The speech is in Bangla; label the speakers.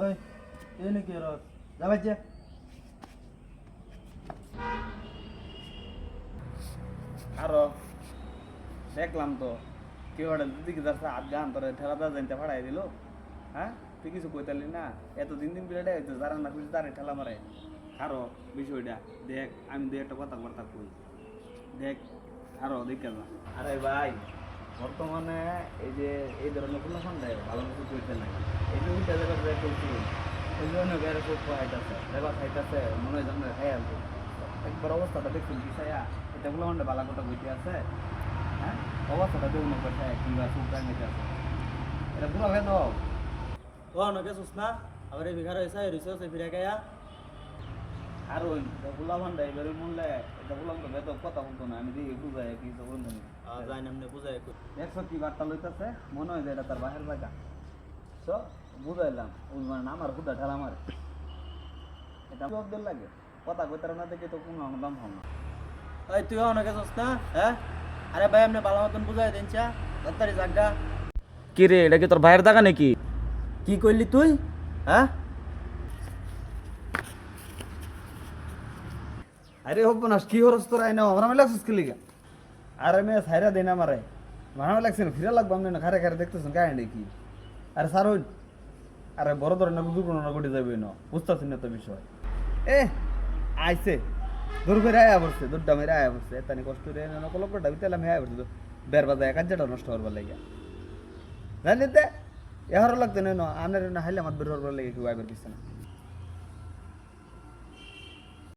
Speaker 1: ওই এই নাকি রস যাবাই যে আরো দেখলাম তো কেউ একটা দিদিকে যাচ্ছে হাত গান তোরে ঠেলাটা জানতে ফাড়াই দিল। হ্যাঁ তুই কিছু কইতালি না, এত দিন দিন বিরাটে হইতো যারা না খুঁজে তারে ঠেলা মারে। আরো বিষয়টা দেখ, আমি দু একটা কথাবার্তা কই দেখ, আরো দেখে যা। আরে ভাই বর্তমানে এই যে এই ধরনের কোনো সন্দেহ ভালো কিছু করতে নাই, এই যে উল্টা জায়গা ব্রেক করছি এই জন্য গাড়ি খুব খাইতেছে লেবার খাইতেছে মনে হয় যেন খাই আসবো একবার অবস্থাটা দেখুন বিষয়া এটা গুলো মানে বালা কথা বইতে আছে। হ্যাঁ অবস্থাটা দেখুন কথা কিংবা সুপ্রায় নিতে আছে এটা পুরো ভেদ
Speaker 2: ও নকে সুসনা আবার এই বিঘার হয়েছে রিসোর্স ফিরে গেয়া
Speaker 1: আর ওই গুলা ভান্ডা এবারে মূল্যে এটা বললাম তো ভেদ কথা বলতো না, আমি দেখি বুঝাই কি তো বলতো না
Speaker 2: যাই নামনে বুঝাই
Speaker 1: দেখছো কি বার্তা লইতেছে মনে হয় যে এটা তার বাহের জায়গা তো বুঝাইলাম মানে আমার হুদা ঠেলা মারে এটা অব্দুল লাগে কথা কইতার না দেখে তো কোনো দাম হল না।
Speaker 2: ওই তুই নকে সুসনা হ্যাঁ আরে ভাই আপনি ভালো মতন বুঝাই দেন চা তাড়াতাড়ি জাগা
Speaker 3: কি রে এটা কি তোর ভাইয়ের টাকা নাকি?
Speaker 2: কি কইলি তুই হ্যাঁ
Speaker 1: আরে হবনাস কি হরস তোর আইনা আমরা মেলা সুস্কি লিগা আরে মে সাইরা দেনা মারে ভাড়া লাগছে না ফিরা লাগবে আমরা খারে খারে দেখতেছেন কাহিনী নাকি। আরে স্যার ওই আরে বড় ধরনের দুর্ঘটনা ঘটে যাবে না বুঝতেছি না তো বিষয় এ আইছে দূর করে আয়া পড়ছে দুধটা মেরে আয়া পড়ছে এতানি কষ্ট রে না কলকটা বিতেলাম হ্যাঁ পড়ছে বের বাজা এক হাজারটা নষ্ট হওয়ার লাগে জানি তে এহার লাগতে না আনের না হাইলে মাত বের হওয়ার লাগে কি আইবার কিছু না।